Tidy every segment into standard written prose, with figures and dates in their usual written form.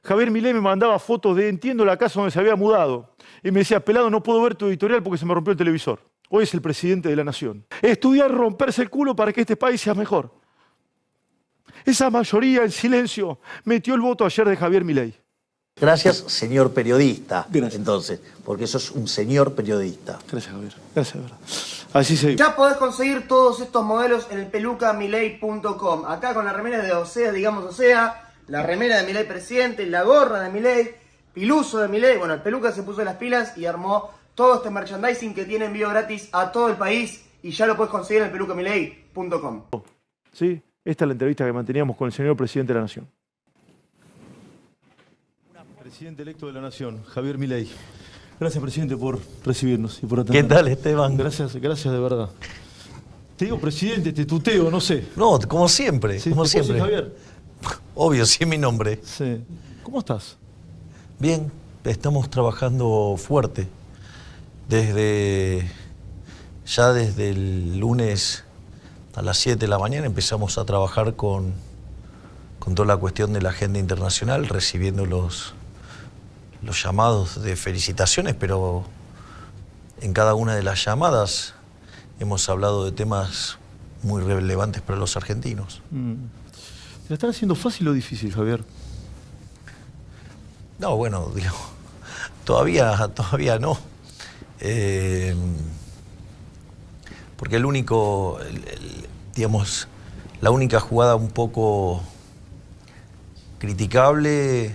Javier Milei me mandaba fotos de Entiendo la casa donde se había mudado. Y me decía, pelado, no puedo ver tu editorial porque se me rompió el televisor. Hoy es el presidente de la nación. Estudiar, romperse el culo para que este país sea mejor. Esa mayoría en silencio metió el voto ayer de Javier Milei. Gracias, señor periodista. Gracias. Entonces, porque sos un señor periodista. Gracias, Javier. Gracias, de verdad. Así se... Ya podés conseguir todos estos modelos en el pelucamilei.com. Acá con la remera de Osea, digamos Osea, la remera de Milei presidente, la gorra de Milei, Piluso de Milei. Bueno, el peluca se puso las pilas y armó todo este merchandising que tiene envío gratis a todo el país y ya lo puedes conseguir en el pelucamilei.com. Sí, esta es la entrevista que manteníamos con el señor presidente de la Nación. Presidente electo de la Nación, Javier Milei. Gracias, presidente, por recibirnos y por atendernos. ¿Qué tal, Esteban? Gracias de verdad. Te digo presidente, te tuteo, no sé. No, como siempre, Sí, como ¿te puedo siempre. decir Javier? Obvio, sí es mi nombre. Sí. ¿Cómo estás? Bien, estamos trabajando fuerte. Desde el lunes a las 7 de la mañana empezamos a trabajar con toda la cuestión de la agenda internacional, recibiendo los llamados de felicitaciones, pero en cada una de las llamadas hemos hablado de temas muy relevantes para los argentinos. ¿Te la están haciendo fácil o difícil, Javier? No, bueno, digamos, todavía no. Porque digamos, la única jugada un poco criticable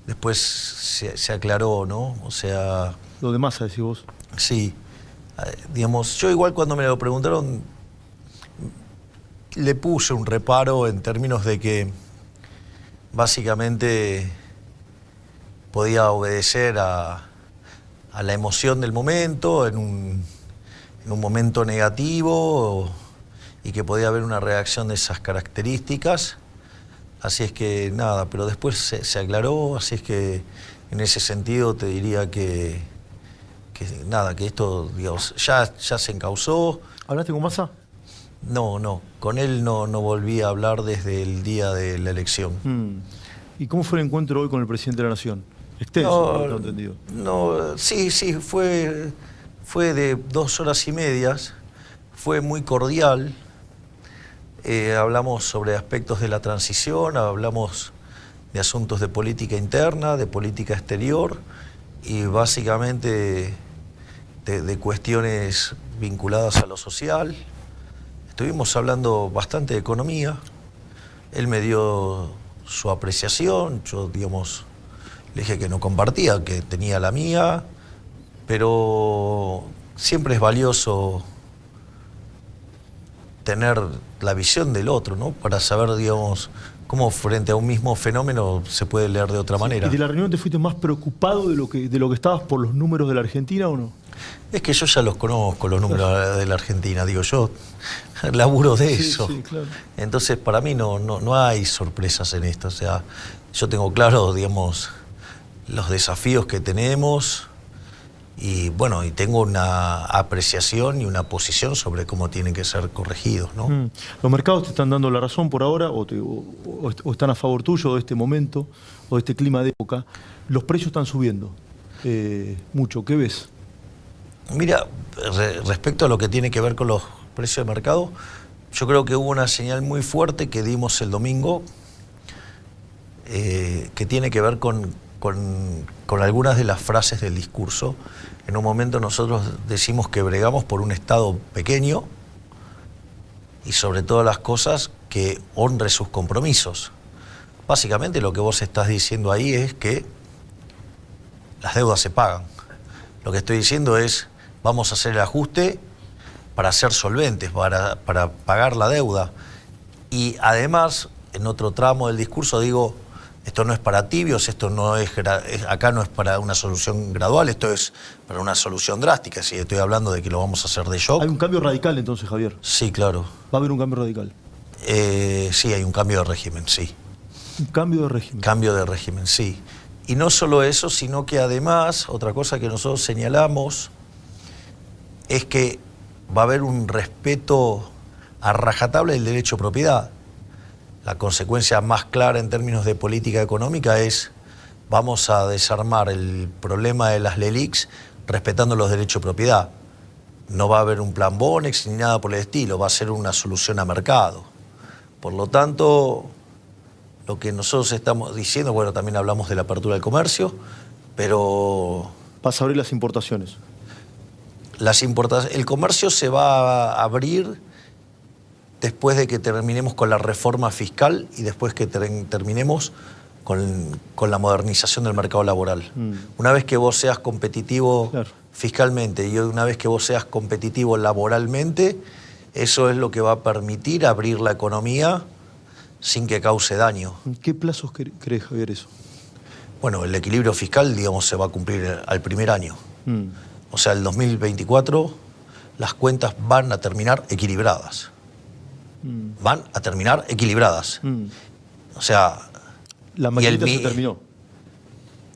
después se aclaró, ¿no? O sea... Lo de Massa, decís vos. Sí. Digamos, yo igual cuando me lo preguntaron le puse un reparo en términos de que básicamente podía obedecer a la emoción del momento, en un momento negativo, y que podía haber una reacción de esas características. Así es que nada, pero después se aclaró, así es que en ese sentido te diría que nada, que esto, digamos, ya se encauzó. ¿Hablaste con Massa? No, con él no volví a hablar desde el día de la elección. ¿Y cómo fue el encuentro hoy con el presidente de la Nación? Extenso, por lo que tengo entendido. No, sí, fue de 2 horas y media, fue muy cordial. Hablamos sobre aspectos de la transición, hablamos de asuntos de política interna, de política exterior y básicamente de cuestiones vinculadas a lo social. Estuvimos hablando bastante de economía, él me dio su apreciación, yo, digamos, le dije que no compartía, que tenía la mía, pero siempre es valioso tener la visión del otro, ¿no? Para saber, digamos, cómo frente a un mismo fenómeno se puede leer de otra manera. ¿Y de la reunión te fuiste más preocupado de lo que estabas por los números de la Argentina o no? Es que yo ya los conozco, los números de la Argentina, digo, yo laburo de eso. Sí, claro. Entonces, para mí no hay sorpresas en esto. O sea, yo tengo claro, digamos, los desafíos que tenemos y, bueno, y tengo una apreciación y una posición sobre cómo tienen que ser corregidos, ¿no? ¿Los mercados te están dando la razón por ahora o están a favor tuyo de este momento o de este clima de época? Los precios están subiendo mucho. ¿Qué ves? Mira, respecto a lo que tiene que ver con los precios de mercado, yo creo que hubo una señal muy fuerte que dimos el domingo que tiene que ver con algunas de las frases del discurso. En un momento nosotros decimos que bregamos por un Estado pequeño y sobre todas las cosas que honre sus compromisos. Básicamente lo que vos estás diciendo ahí es que las deudas se pagan. Lo que estoy diciendo es, vamos a hacer el ajuste para ser solventes, para pagar la deuda. Y además, en otro tramo del discurso digo, esto no es para tibios, esto no es, acá no es para una solución gradual, esto es para una solución drástica. Si estoy hablando de que lo vamos a hacer de shock. ¿Hay un cambio radical entonces, Javier? Sí, claro. ¿Va a haber un cambio radical? Sí, hay un cambio de régimen, sí. ¿Un cambio de régimen? Cambio de régimen, sí. Y no solo eso, sino que además, otra cosa que nosotros señalamos es que va a haber un respeto a rajatabla del derecho a propiedad. La consecuencia más clara en términos de política económica es: vamos a desarmar el problema de las LELIQs respetando los derechos de propiedad. No va a haber un plan Bonex ni nada por el estilo, va a ser una solución a mercado. Por lo tanto, lo que nosotros estamos diciendo, bueno, también hablamos de la apertura del comercio, pero... Vas a abrir las importaciones. El comercio se va a abrir después de que terminemos con la reforma fiscal y después que terminemos con la modernización del mercado laboral. Una vez que vos seas competitivo fiscalmente y una vez que vos seas competitivo laboralmente, eso es lo que va a permitir abrir la economía sin que cause daño. ¿En qué plazos crees, Javier, eso? Bueno, el equilibrio fiscal, digamos, se va a cumplir al primer año. O sea, el 2024 las cuentas van a terminar equilibradas. Van a terminar equilibradas. O sea... La maquinita se terminó.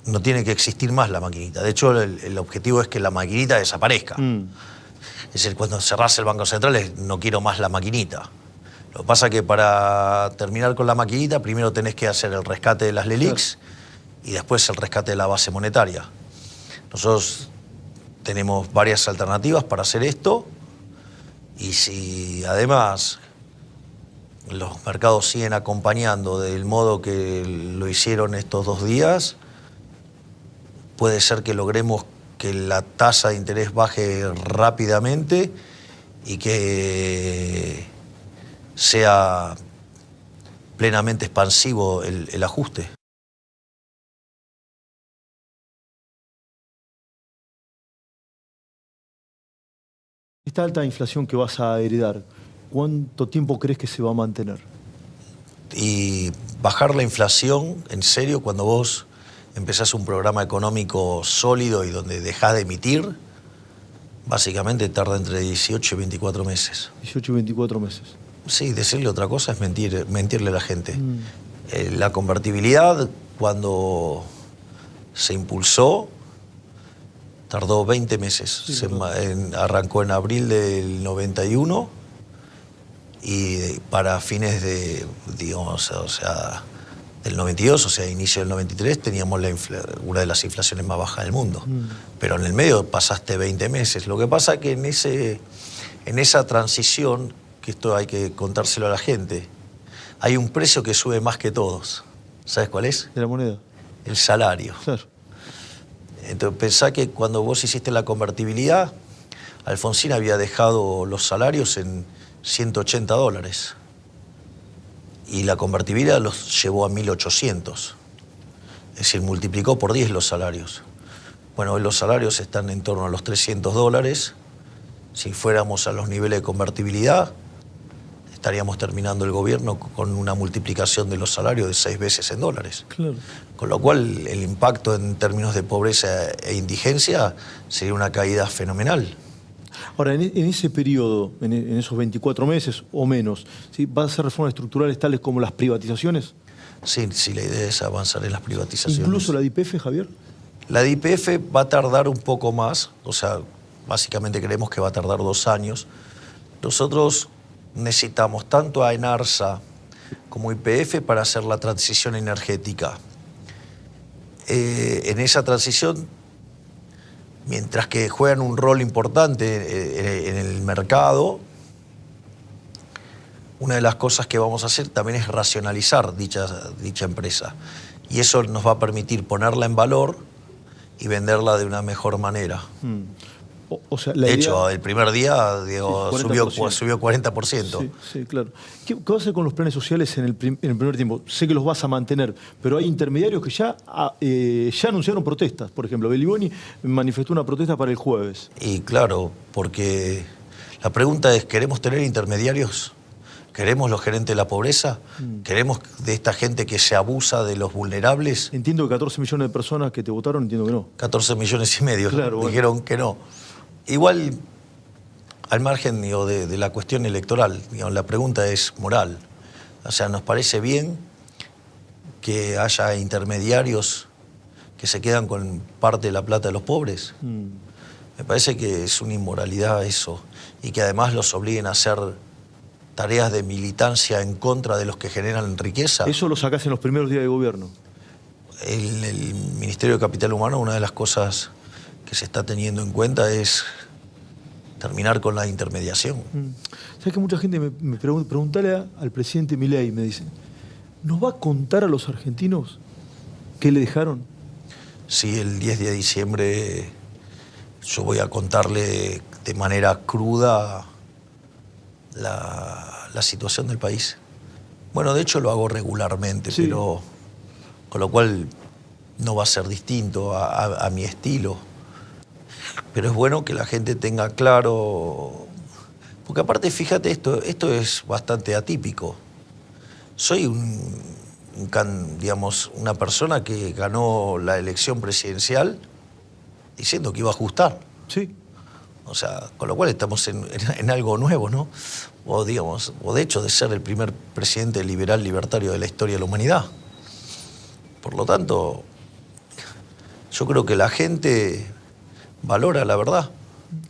No tiene que existir más la maquinita. De hecho, el objetivo es que la maquinita desaparezca. Es decir, cuando cerrás el Banco Central es: no quiero más la maquinita. Lo que pasa es que para terminar con la maquinita, primero tenés que hacer el rescate de las LELIQs y después el rescate de la base monetaria. Nosotros tenemos varias alternativas para hacer esto, y si además los mercados siguen acompañando del modo que lo hicieron estos 2 días, puede ser que logremos que la tasa de interés baje rápidamente y que sea plenamente expansivo el ajuste. Esta alta inflación que vas a heredar, ¿cuánto tiempo crees que se va a mantener? Y bajar la inflación, en serio, cuando vos empezás un programa económico sólido y donde dejás de emitir, básicamente tarda entre 18 y 24 meses. 18 y 24 meses. Sí, decirle otra cosa es mentirle a la gente. La convertibilidad, cuando se impulsó, tardó 20 meses. Sí, arrancó en abril del 91 y para fines de, digamos, o sea, del 92, o sea, inicio del 93, teníamos una de las inflaciones más bajas del mundo. Pero en el medio pasaste 20 meses. Lo que pasa es que en esa transición, que esto hay que contárselo a la gente, hay un precio que sube más que todos. ¿Sabes cuál es? ¿De la moneda? El salario. Claro. Entonces pensá que cuando vos hiciste la convertibilidad, Alfonsín había dejado los salarios en $180. Y la convertibilidad los llevó a 1.800. Es decir, multiplicó por 10 los salarios. Bueno, hoy los salarios están en torno a los $300. Si fuéramos a los niveles de convertibilidad, estaríamos terminando el gobierno con una multiplicación de los salarios de 6 veces en dólares. Claro. Con lo cual, el impacto en términos de pobreza e indigencia sería una caída fenomenal. Ahora, en ese periodo, en esos 24 meses o menos, ¿sí? ¿Vas a hacer reformas estructurales tales como las privatizaciones? Sí, la idea es avanzar en las privatizaciones. ¿Incluso la de YPF, Javier? La de YPF va a tardar un poco más, o sea, básicamente creemos que va a tardar 2 años. Nosotros necesitamos tanto a ENARSA como YPF para hacer la transición energética. En esa transición, mientras que juegan un rol importante en el mercado, una de las cosas que vamos a hacer también es racionalizar dicha empresa. Y eso nos va a permitir ponerla en valor y venderla de una mejor manera. O sea, de hecho, el primer día subió 40%. Sí, claro. ¿Qué vas a hacer con los planes sociales en el primer tiempo? Sé que los vas a mantener, pero hay intermediarios que ya anunciaron protestas. Por ejemplo, Beliboni manifestó una protesta para el jueves. Y claro, porque la pregunta es, ¿queremos tener intermediarios? ¿Queremos los gerentes de la pobreza? ¿Queremos de esta gente que se abusa de los vulnerables? Entiendo que 14 millones de personas que te votaron, entiendo que no. 14 millones y medio, claro, dijeron que no. Igual, al margen de la cuestión electoral, la pregunta es moral. O sea, ¿nos parece bien que haya intermediarios que se quedan con parte de la plata de los pobres? Me parece que es una inmoralidad eso, y que además los obliguen a hacer tareas de militancia en contra de los que generan riqueza. Eso lo sacás en los primeros días de gobierno. El Ministerio de Capital Humano, una de las cosas que se está teniendo en cuenta es terminar con la intermediación. ¿Sabes que mucha gente me pregunta, preguntale al presidente Milei, me dice, ¿nos va a contar a los argentinos qué le dejaron? Sí, el 10 de diciembre yo voy a contarle de manera cruda la situación del país. Bueno, de hecho lo hago regularmente, sí, pero con lo cual no va a ser distinto a mi estilo. Pero es bueno que la gente tenga claro, porque aparte, fíjate, esto es bastante atípico. Soy digamos, una persona que ganó la elección presidencial diciendo que iba a ajustar. Sí. O sea, con lo cual estamos en algo nuevo, ¿no? O digamos, o de hecho de ser el primer presidente liberal libertario de la historia de la humanidad. Por lo tanto, yo creo que la gente valora la verdad.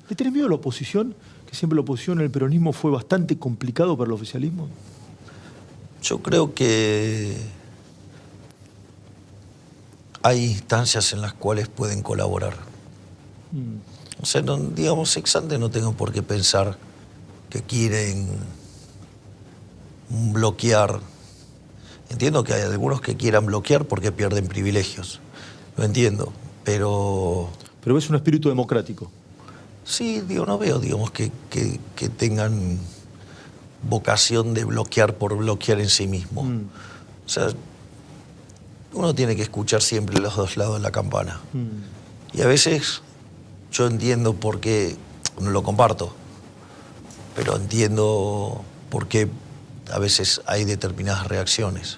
¿Le tenés miedo a la oposición? Que siempre la oposición en el peronismo fue bastante complicado para el oficialismo. Yo creo que hay instancias en las cuales pueden colaborar. O sea, no, digamos, ex ante no tengo por qué pensar que quieren bloquear. Entiendo que hay algunos que quieran bloquear porque pierden privilegios. Lo entiendo, pero... Pero ves un espíritu democrático. Sí, digo, no veo, digamos, que tengan vocación de bloquear por bloquear en sí mismo. O sea, uno tiene que escuchar siempre los dos lados de la campana. Y a veces yo entiendo por qué, no lo comparto, pero entiendo por qué a veces hay determinadas reacciones.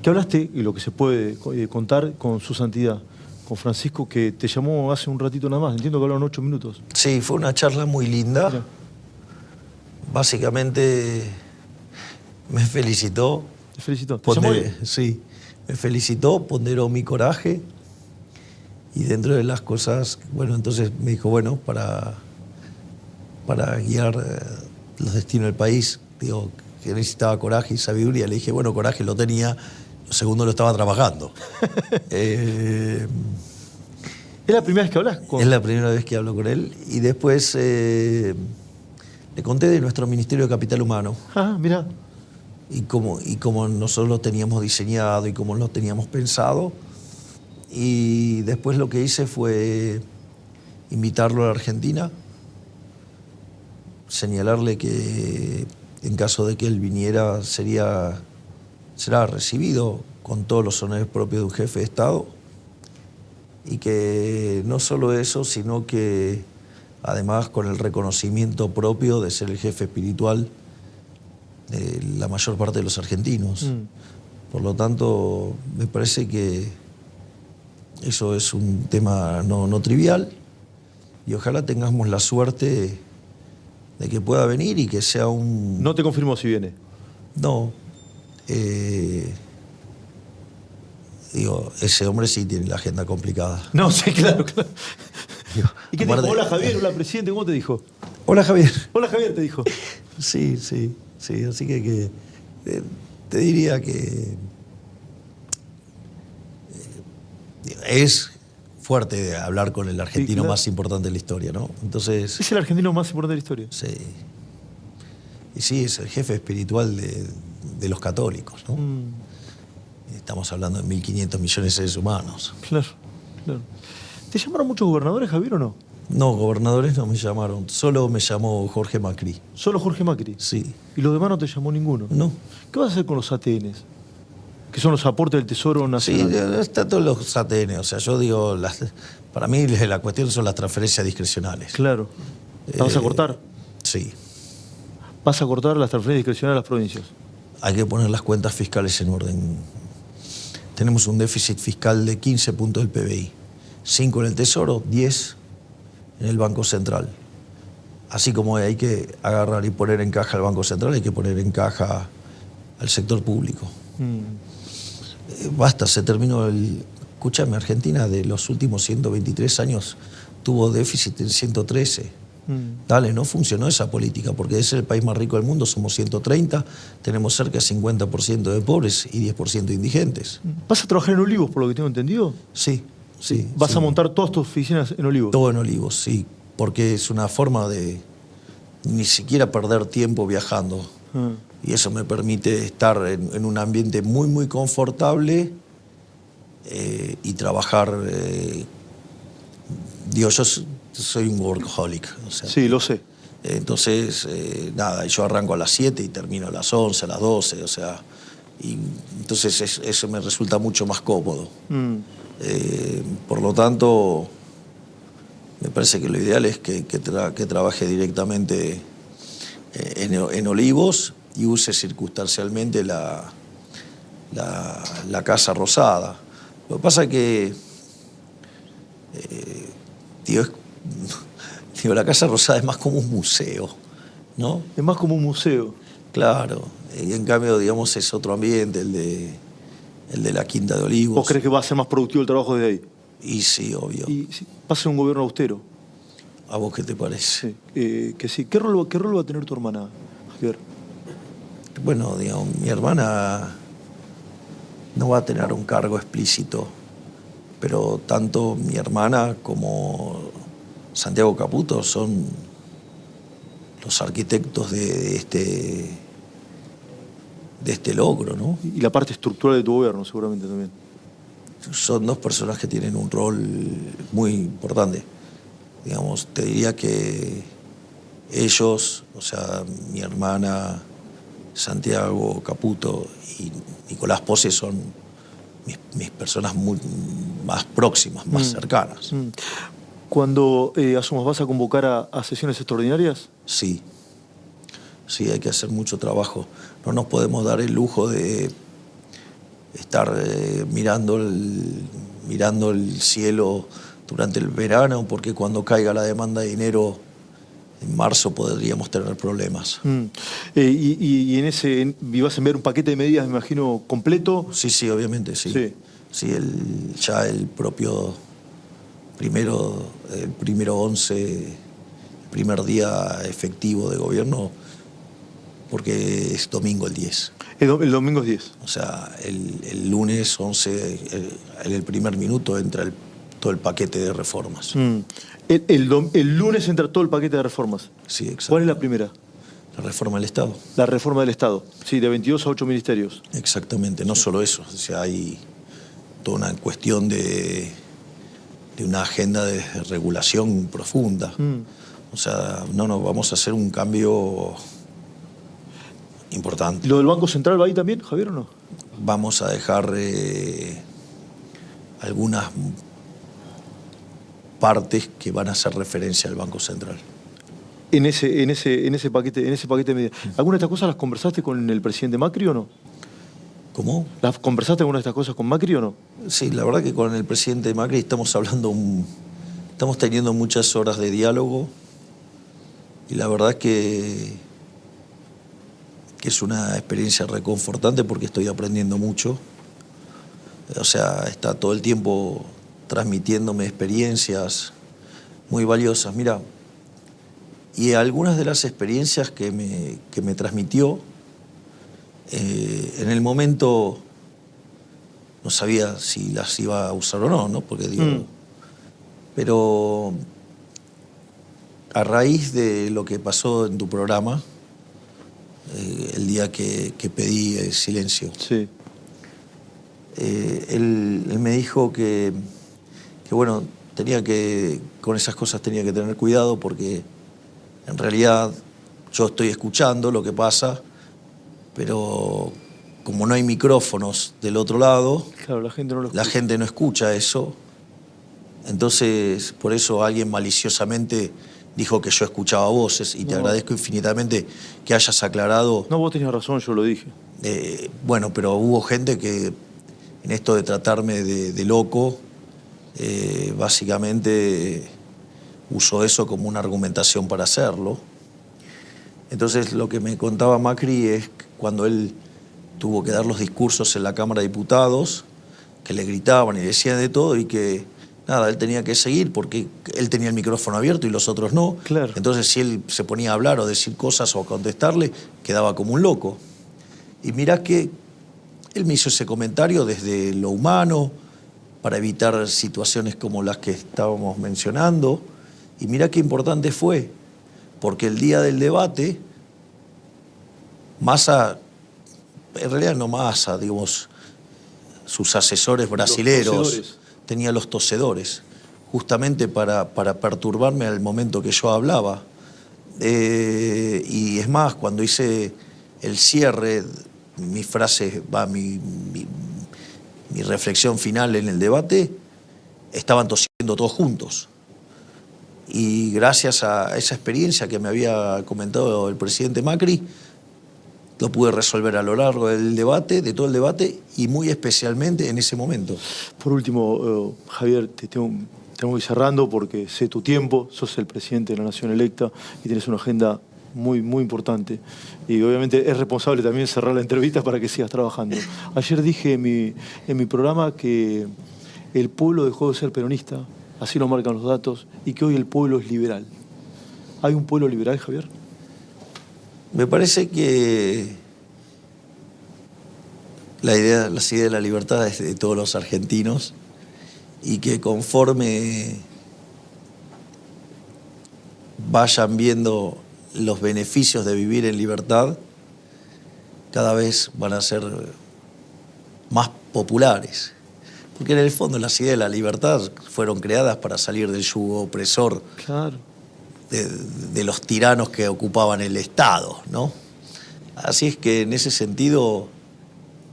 ¿Qué hablaste, y lo que se puede contar, con su santidad, con Francisco, que te llamó hace un ratito nada más? Entiendo que hablaron 8 minutos. Sí, fue una charla muy linda. Mira. Básicamente me felicitó. Te felicito. ¿Te llamó él? Sí, me felicitó, ponderó mi coraje y dentro de las cosas, bueno, entonces me dijo, bueno, para guiar los destinos del país, digo, que necesitaba coraje y sabiduría. Le dije, bueno, coraje lo tenía, lo segundo lo estaba trabajando. ¿Es la primera vez que hablas con...? Es la primera vez que hablo con él y después le conté de nuestro Ministerio de Capital Humano. Ah, mira. Y cómo nosotros lo teníamos diseñado y cómo lo teníamos pensado. Y después lo que hice fue invitarlo a la Argentina, señalarle que en caso de que él viniera será recibido con todos los honores propios de un jefe de Estado y que no solo eso, sino que además con el reconocimiento propio de ser el jefe espiritual de la mayor parte de los argentinos. Por lo tanto, me parece que eso es un tema no trivial y ojalá tengamos la suerte de que pueda venir y que sea un... No te confirmó si viene. No. Digo, ese hombre sí tiene la agenda complicada. No, sí, claro. Digo, ¿Y qué te dijo? Hola Javier, hola presidente, ¿cómo te dijo? Hola Javier. Hola Javier, te dijo. Sí, así que te diría que es fuerte hablar con el argentino, sí, claro, más importante de la historia, ¿no? Entonces, ¿es el argentino más importante de la historia? Sí. Y sí, es el jefe espiritual de los católicos, ¿no? Estamos hablando de 1.500 millones de seres humanos. Claro, claro. ¿Te llamaron muchos gobernadores, Javier, o no? No, gobernadores no me llamaron. Solo me llamó Jorge Macri. ¿Solo Jorge Macri? Sí. ¿Y los demás no te llamó ninguno? No. ¿Qué vas a hacer con los ATNs? Que son los aportes del Tesoro Nacional. Sí, están todos los ATN. O sea, yo digo, para mí la cuestión son las transferencias discrecionales. Claro. ¿La vas a cortar? Sí. ¿Vas a cortar las transferencias discrecionales a las provincias? Hay que poner las cuentas fiscales en orden. Tenemos un déficit fiscal de 15 puntos del PBI. 5 en el Tesoro, 10 en el Banco Central. Así como hay que agarrar y poner en caja al Banco Central, hay que poner en caja al sector público. Basta, se terminó el... Escúchame, Argentina de los últimos 123 años tuvo déficit en 113. Dale, no funcionó esa política, porque es el país más rico del mundo, somos 130, tenemos cerca de 50% de pobres y 10% de indigentes. ¿Vas a trabajar en Olivos, por lo que tengo entendido? Sí, sí. ¿Vas sí. a montar todas tus oficinas en Olivos? Todo en Olivos, sí, porque es una forma de ni siquiera perder tiempo viajando. Y eso me permite estar en un ambiente muy, muy confortable y trabajar. Yo soy un workaholic. O sea, Sí, lo sé. Entonces, nada, yo arranco a las 7 y termino a las 11, a las 12, o sea, y entonces eso me resulta mucho más cómodo. Por lo tanto, me parece que lo ideal es que trabaje directamente en Olivos y use circunstancialmente la Casa Rosada. Lo que pasa es que, la Casa Rosada es más como un museo, ¿no? Es más como un museo. Claro, y en cambio, digamos, es otro ambiente, el de la Quinta de Olivos. ¿Vos crees que va a ser más productivo el trabajo desde ahí? Y sí, obvio. Y sí, va a ser un gobierno austero. ¿A vos qué te parece? Sí, que sí. ¿Qué rol va a tener tu hermana, Javier? Bueno, digamos, mi hermana no va a tener un cargo explícito, pero tanto mi hermana como Santiago Caputo son los arquitectos de este logro, ¿no? Y la parte estructural de tu gobierno, seguramente también. Son dos personas que tienen un rol muy importante. Digamos, te diría que ellos, o sea, mi hermana, Santiago Caputo y Nicolás Pose son mis personas más próximas, más cercanas. Cuando asumas, ¿vas a convocar a sesiones extraordinarias? Sí. Sí, hay que hacer mucho trabajo. No nos podemos dar el lujo de estar mirando el cielo durante el verano, porque cuando caiga la demanda de dinero en marzo podríamos tener problemas. Y vas a enviar un paquete de medidas, me imagino, completo. Sí, obviamente, sí. Sí, ya el propio primer día efectivo de gobierno, porque es domingo el 10. El domingo es 10. O sea, el lunes 11, en el primer minuto entra todo el paquete de reformas. El lunes entra todo el paquete de reformas. Sí, exacto. ¿Cuál es la primera? La reforma del Estado. La reforma del Estado. Sí, de 22 a 8 ministerios. Exactamente, no solo eso. O sea, hay toda una cuestión de una agenda de regulación profunda. O sea, vamos a hacer un cambio importante. ¿Lo del Banco Central va ahí también, Javier, o no? Vamos a dejar algunas partes que van a hacer referencia al Banco Central. En ese paquete de medidas. ¿Alguna de estas cosas las conversaste con el presidente Macri o no? ¿Cómo? ¿Las conversaste alguna de estas cosas con Macri o no? Sí, la verdad que con el presidente Macri estamos teniendo muchas horas de diálogo y la verdad que es una experiencia reconfortante porque estoy aprendiendo mucho. O sea, está todo el tiempo transmitiéndome experiencias muy valiosas. Mira, y algunas de las experiencias que me transmitió, en el momento no sabía si las iba a usar o no, ¿no? Porque digo, pero a raíz de lo que pasó en tu programa, el día que pedí silencio, sí. Él me dijo que bueno, con esas cosas tenía que tener cuidado porque en realidad yo estoy escuchando lo que pasa, pero como no hay micrófonos del otro lado, Claro, la gente no lo escucha. la gente no escucha eso. Entonces, por eso alguien maliciosamente dijo que yo escuchaba voces y te agradezco infinitamente que hayas aclarado. No, vos tenías razón, yo lo dije. Bueno, pero hubo gente que en esto de tratarme de loco, básicamente usó eso como una argumentación para hacerlo. Entonces, lo que me contaba Macri es que cuando él tuvo que dar los discursos en la Cámara de Diputados, que le gritaban y decían de todo y que, nada, él tenía que seguir porque él tenía el micrófono abierto y los otros no. Claro. Entonces, si él se ponía a hablar o decir cosas o a contestarle, quedaba como un loco. Y mirá que él me hizo ese comentario desde lo humano, para evitar situaciones como las que estábamos mencionando. Y mirá qué importante fue, porque el día del debate, Massa, en realidad no Massa, digamos, sus asesores brasileros, tenía los tosedores, justamente para perturbarme al momento que yo hablaba. Y es más, cuando hice el cierre, mi frase, mi reflexión final en el debate, estaban tosiendo todos juntos. Y gracias a esa experiencia que me había comentado el presidente Macri, lo pude resolver a lo largo del debate, de todo el debate, y muy especialmente en ese momento. Por último, Javier, tengo que ir cerrando porque sé tu tiempo, sos el presidente de la nación electa y tienes una agenda muy, muy importante. Y obviamente es responsable también cerrar la entrevista para que sigas trabajando. Ayer dije en mi programa que el pueblo dejó de ser peronista, así lo marcan los datos, y que hoy el pueblo es liberal. ¿Hay un pueblo liberal, Javier? Me parece que las ideas de la libertad es de todos los argentinos y que conforme vayan viendo los beneficios de vivir en libertad, cada vez van a ser más populares. Porque en el fondo las ideas de la libertad fueron creadas para salir del yugo opresor. Claro. De los tiranos que ocupaban el Estado, ¿no? Así es que en ese sentido,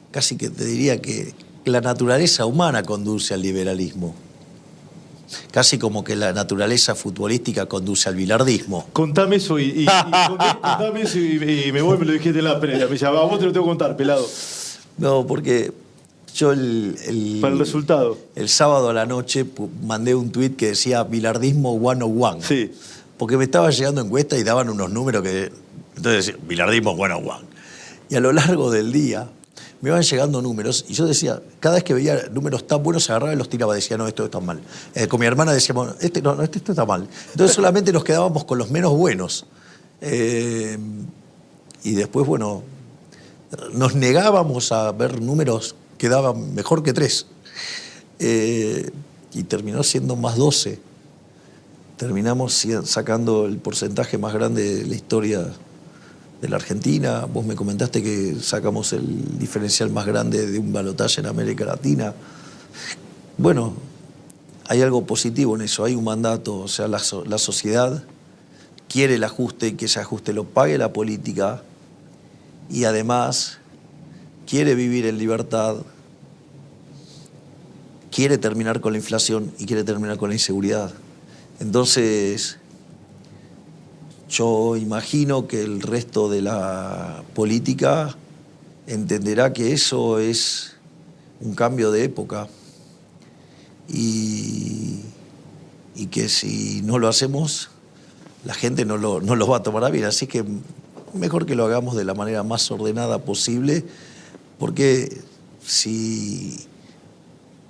casi que te diría que la naturaleza humana conduce al liberalismo. Casi como que la naturaleza futbolística conduce al bilardismo. Contame eso y contame eso y me voy, me lo dijiste en la previa. Me decía, vos te lo tengo que contar, pelado. No, porque yo para el resultado. El sábado a la noche mandé un tuit que decía bilardismo 101. Sí. Porque me estaba llegando encuesta y daban unos números que... Entonces, bilardismo 101. Y a lo largo del día me iban llegando números y yo decía, cada vez que veía números tan buenos, se agarraba y los tiraba. Decía, no, esto está mal. Con mi hermana decíamos, esto está mal. Entonces solamente nos quedábamos con los menos buenos. Y después, bueno, nos negábamos a ver números que daban mejor que 3. Y terminó siendo más 12. Terminamos sacando el porcentaje más grande de la historia de la Argentina. Vos me comentaste que sacamos el diferencial más grande de un balotaje en América Latina. Bueno, hay algo positivo en eso, hay un mandato. O sea, la sociedad quiere el ajuste y que ese ajuste lo pague la política y además quiere vivir en libertad, quiere terminar con la inflación y quiere terminar con la inseguridad. Entonces, yo imagino que el resto de la política entenderá que eso es un cambio de época y que si no lo hacemos, la gente no lo va a tomar a bien. Así que mejor que lo hagamos de la manera más ordenada posible, porque si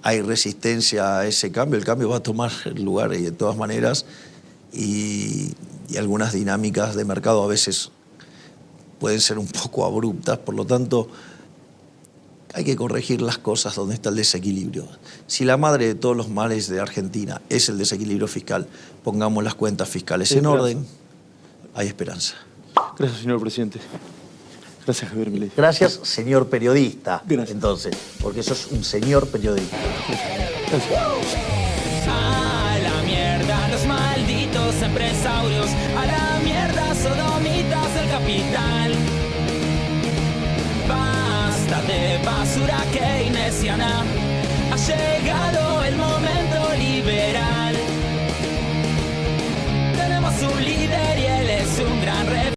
hay resistencia a ese cambio, el cambio va a tomar lugar y de todas maneras, y algunas dinámicas de mercado a veces pueden ser un poco abruptas, por lo tanto hay que corregir las cosas donde está el desequilibrio. Si la madre de todos los males de Argentina es el desequilibrio fiscal, pongamos las cuentas fiscales en orden, hay esperanza. Gracias, señor presidente. Gracias, Javier Milei. Gracias, señor periodista. Gracias. Entonces, porque sos un señor periodista. Gracias. A la mierda los malditos empresarios, a la mierda sodomitas del capital. Basta de basura keynesiana, ha llegado